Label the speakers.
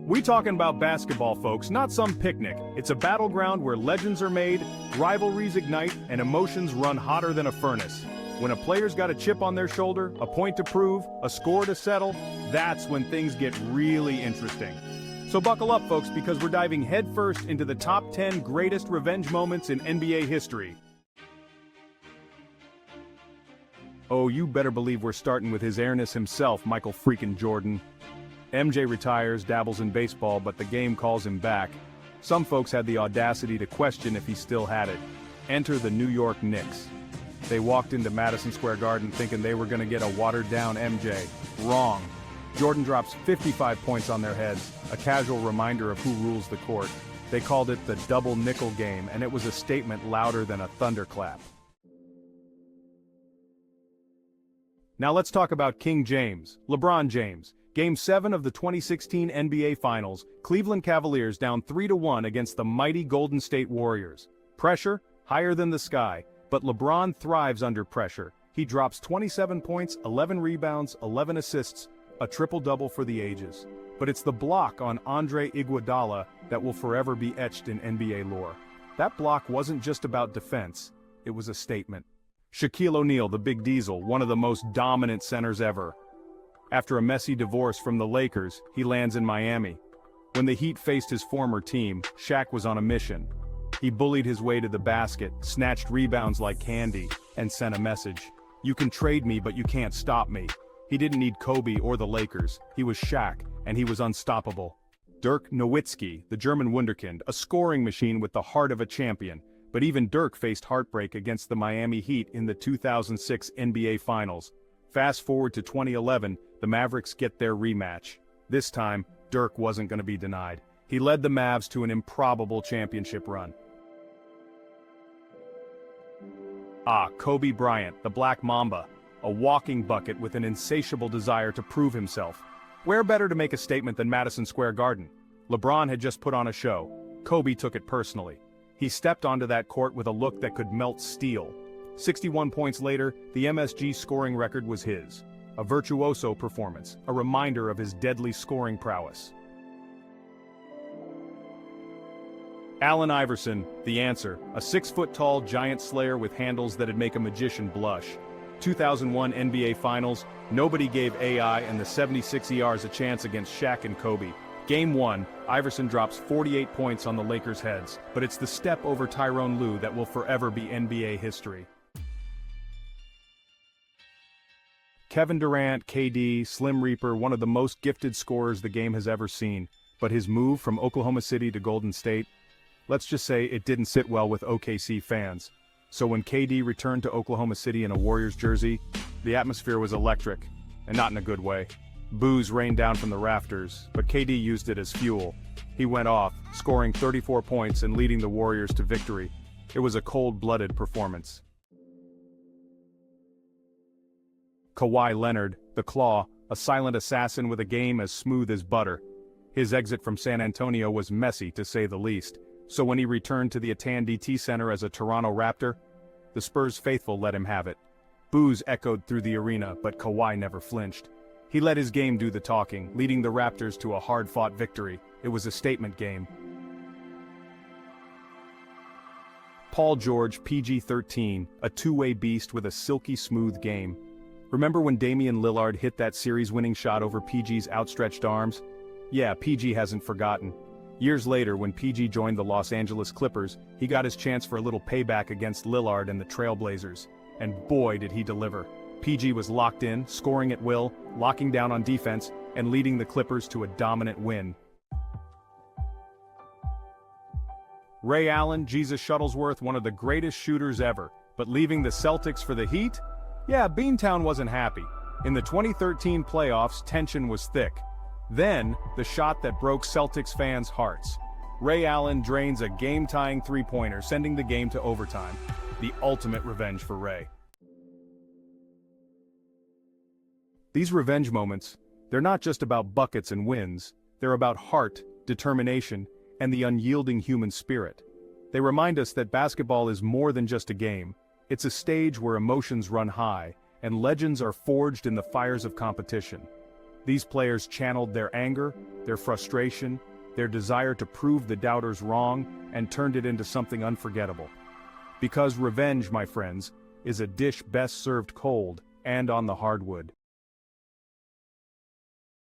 Speaker 1: We talking about basketball, folks, not some picnic. It's a battleground where legends are made, rivalries ignite, and emotions run hotter than a furnace. When a player's got a chip on their shoulder, a point to prove, a score to settle, that's when things get really interesting. So buckle up, folks, because we're diving headfirst into the top 10 greatest revenge moments in NBA history. Oh, you better believe we're starting with his airness himself, Michael freaking Jordan. MJ retires, dabbles in baseball, but the game calls him back. Some folks had the audacity to question if he still had it. Enter the New York Knicks. They walked into Madison Square Garden thinking they were going to get a watered-down MJ. Wrong. Jordan drops 55 points on their heads, a casual reminder of who rules the court. They called it the double nickel game, and it was a statement louder than a thunderclap. Now let's talk about King James, LeBron James. Game 7 of the 2016 NBA Finals, Cleveland Cavaliers down 3-1 against the mighty Golden State Warriors. Pressure, higher than the sky, but LeBron thrives under pressure. He drops 27 points, 11 rebounds, 11 assists, a triple-double for the ages. But it's the block on Andre Iguodala that will forever be etched in NBA lore. That block wasn't just about defense, it was a statement. Shaquille O'Neal, the Big Diesel, one of the most dominant centers ever. After a messy divorce from the Lakers, he lands in Miami. When the Heat faced his former team, Shaq was on a mission. He bullied his way to the basket, snatched rebounds like candy, and sent a message. You can trade me, but you can't stop me. He didn't need Kobe or the Lakers. He was Shaq, and he was unstoppable. Dirk Nowitzki, the German wunderkind, a scoring machine with the heart of a champion. But even Dirk faced heartbreak against the Miami Heat in the 2006 NBA Finals. Fast forward to 2011, the Mavericks get their rematch. This time, Dirk wasn't going to be denied. He led the Mavs to an improbable championship run. Kobe Bryant, the Black Mamba, a walking bucket with an insatiable desire to prove himself. Where better to make a statement than Madison Square Garden? LeBron had just put on a show. Kobe took it personally. He stepped onto that court with a look that could melt steel. 61 points later, the MSG scoring record was his. A virtuoso performance, a reminder of his deadly scoring prowess. Allen Iverson, the answer, a 6-foot-tall giant slayer with handles that'd make a magician blush. 2001 NBA Finals, nobody gave AI and the 76ers a chance against Shaq and Kobe. Game 1, Iverson drops 48 points on the Lakers' heads, but it's the step over Tyronn Lue that will forever be NBA history. Kevin Durant, KD, Slim Reaper, one of the most gifted scorers the game has ever seen. But his move from Oklahoma City to Golden State, let's just say it didn't sit well with OKC fans. So when KD returned to Oklahoma City in a Warriors jersey, the atmosphere was electric, and not in a good way. Boos rained down from the rafters, but KD used it as fuel. He went off, scoring 34 points and leading the Warriors to victory. It was a cold-blooded performance. Kawhi Leonard, the Claw, a silent assassin with a game as smooth as butter. His exit from San Antonio was messy, to say the least. So when he returned to the Atan-DT Center as a Toronto Raptor, the Spurs faithful let him have it. Boos echoed through the arena, but Kawhi never flinched. He let his game do the talking, leading the Raptors to a hard-fought victory. It was a statement game. Paul George, PG-13, a two-way beast with a silky smooth game. Remember when Damian Lillard hit that series-winning shot over PG's outstretched arms? Yeah, PG hasn't forgotten. Years later, when PG joined the Los Angeles Clippers, he got his chance for a little payback against Lillard and the Trailblazers. And boy did he deliver. PG was locked in, scoring at will, locking down on defense, and leading the Clippers to a dominant win. Ray Allen, Jesus Shuttlesworth, one of the greatest shooters ever, but leaving the Celtics for the Heat? Yeah, Beantown wasn't happy. In the 2013 playoffs, tension was thick. Then, the shot that broke Celtics fans' hearts. Ray Allen drains a game-tying three-pointer, sending the game to overtime. The ultimate revenge for Ray. These revenge moments, they're not just about buckets and wins. They're about heart, determination, and the unyielding human spirit. They remind us that basketball is more than just a game. It's a stage where emotions run high, and legends are forged in the fires of competition. These players channeled their anger, their frustration, their desire to prove the doubters wrong, and turned it into something unforgettable. Because revenge, my friends, is a dish best served cold and on the hardwood.